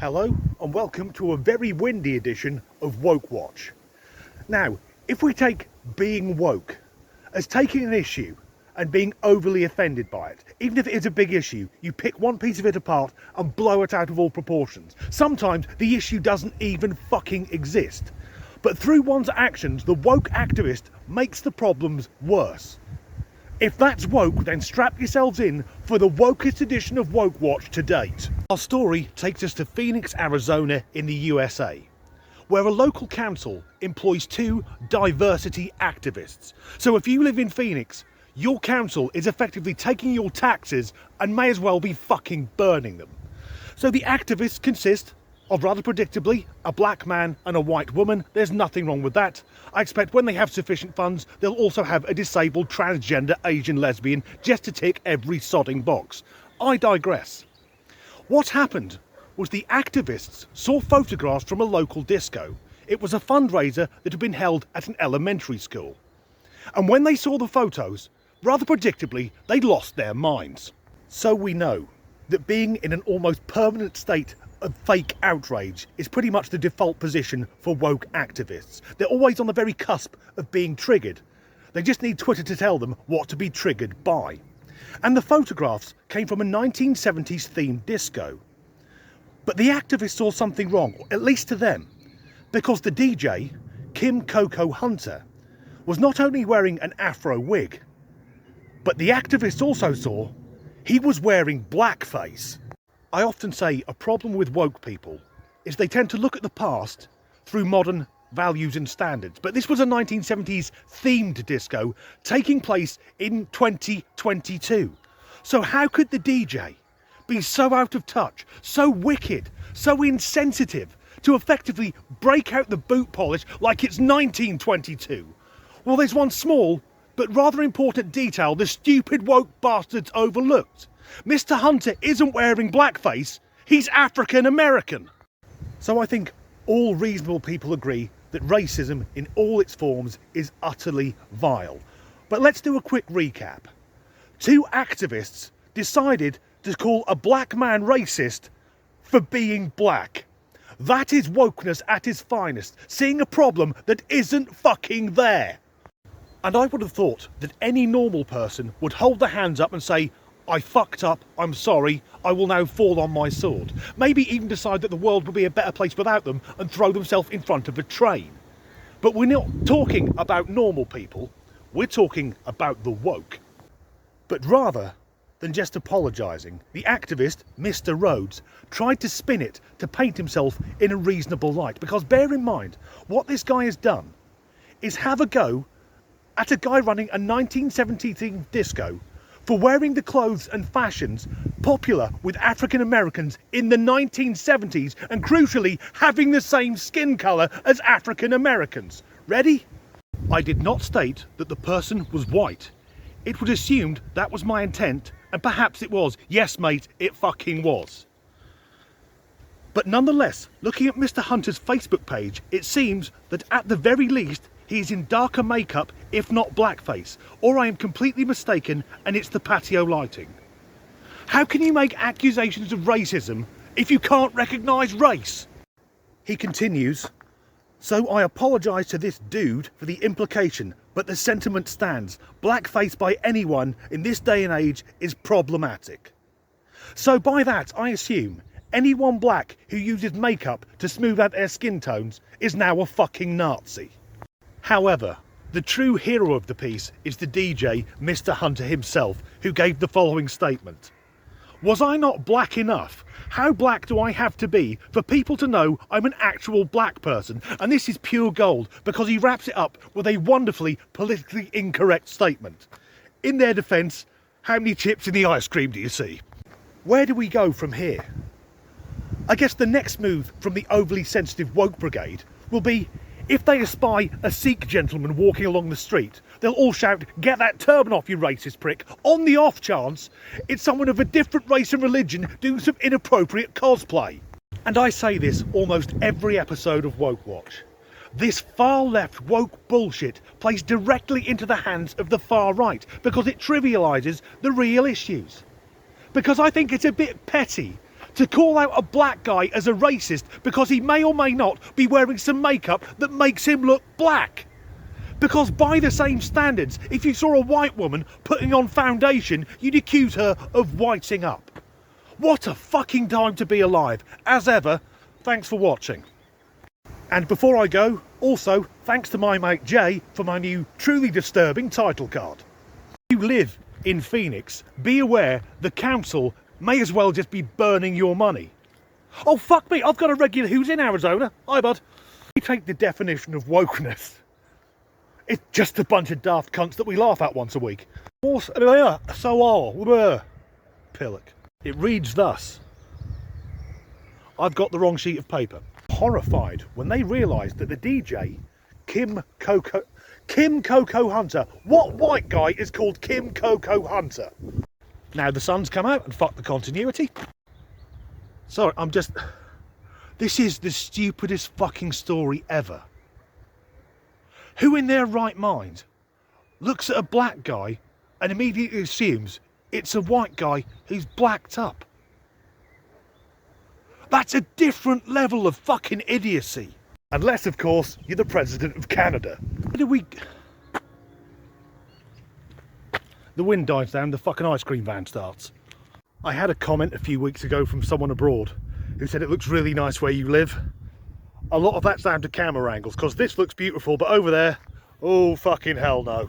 Hello and welcome to a very windy edition of Woke Watch. Now, if we take being woke as taking an issue and being overly offended by it, even if it is a big issue, you pick one piece of it apart and blow it out of all proportions. Sometimes the issue doesn't even fucking exist. But through one's actions, the woke activist makes the problems worse. If that's woke, then strap yourselves in for the wokest edition of Woke Watch to date. Our story takes us to Phoenix, Arizona in the USA, where a local council employs two diversity activists. So if you live in Phoenix, your council is effectively taking your taxes and may as well be fucking burning them. So the activists consist of, rather predictably, a black man and a white woman. There's nothing wrong with that. I expect when they have sufficient funds, they'll also have a disabled transgender Asian lesbian just to tick every sodding box. I digress. What happened was the activists saw photographs from a local disco. It was a fundraiser that had been held at an elementary school. And when they saw the photos, rather predictably, they lost their minds. So we know that being in an almost permanent state of fake outrage is pretty much the default position for woke activists. They're always on the very cusp of being triggered. They just need Twitter to tell them what to be triggered by. And the photographs came from a 1970s themed disco. But the activists saw something wrong, at least to them, because the DJ, Kim Coco Hunter, was not only wearing an afro wig, but the activists also saw he was wearing blackface. I often say a problem with woke people is they tend to look at the past through modern values and standards. But this was a 1970s themed disco taking place in 2022. So how could the DJ be so out of touch, so wicked, so insensitive to effectively break out the boot polish like it's 1922? Well, there's one small but rather important detail the stupid woke bastards overlooked. Mr. Hunter isn't wearing blackface, he's African American. So I think all reasonable people agree that racism in all its forms is utterly vile. But let's do a quick recap. Two activists decided to call a black man racist for being black. That is wokeness at its finest, seeing a problem that isn't fucking there. And I would have thought that any normal person would hold their hands up and say, I fucked up, I'm sorry, I will now fall on my sword. Maybe even decide that the world would be a better place without them and throw themselves in front of a train. But we're not talking about normal people, we're talking about the woke. But rather than just apologising, the activist, Mr. Rhodes, tried to spin it to paint himself in a reasonable light. Because bear in mind, what this guy has done is have a go at a guy running a 1970s themed disco for wearing the clothes and fashions popular with African Americans in the 1970s and crucially having the same skin colour as African Americans. Ready? I did not state that the person was white. It was assumed that was my intent, and perhaps it was. Yes mate, it fucking was. But nonetheless, looking at Mr. Hunter's Facebook page, it seems that at the very least he is in darker makeup, if not blackface, or I am completely mistaken and it's the patio lighting. How can you make accusations of racism if you can't recognise race? He continues, so I apologise to this dude for the implication, but the sentiment stands. Blackface by anyone in this day and age is problematic. So by that I assume anyone black who uses makeup to smooth out their skin tones is now a fucking Nazi. However, the true hero of the piece is the DJ, Mr. Hunter himself, who gave the following statement. Was I not black enough? How black do I have to be for people to know I'm an actual black person? And this is pure gold because he wraps it up with a wonderfully politically incorrect statement. In their defence, how many chips in the ice cream do you see? Where do we go from here? I guess the next move from the overly sensitive woke brigade will be, if they espy a Sikh gentleman walking along the street, they'll all shout, "Get that turban off, you racist prick," on the off chance it's someone of a different race and religion doing some inappropriate cosplay. And I say this almost every episode of Woke Watch. This far left woke bullshit plays directly into the hands of the far right because it trivialises the real issues. Because I think it's a bit petty to call out a black guy as a racist because he may or may not be wearing some makeup that makes him look black. Because by the same standards, if you saw a white woman putting on foundation, you'd accuse her of whiting up. What a fucking time to be alive. As ever, thanks for watching. And before I go, also, thanks to my mate Jay for my new truly disturbing title card. If you live in Phoenix, be aware the council may as well just be burning your money. Oh fuck me, I've got a regular who's in Arizona. Hi bud. You take the definition of wokeness. It's just a bunch of daft cunts that we laugh at once a week. Pillock. It reads thus. I've got the wrong sheet of paper. Horrified when they realised that the DJ, Kim Coco Hunter. What white guy is called Kim Coco Hunter? Now the sun's come out and fuck the continuity. Sorry, this is the stupidest fucking story ever. Who in their right mind looks at a black guy and immediately assumes it's a white guy who's blacked up? That's a different level of fucking idiocy. Unless, of course, you're the President of Canada. The wind dies down, the fucking ice cream van starts. I had a comment a few weeks ago from someone abroad who said it looks really nice where you live. A lot of that's down to camera angles, because this looks beautiful, but over there, oh fucking hell no.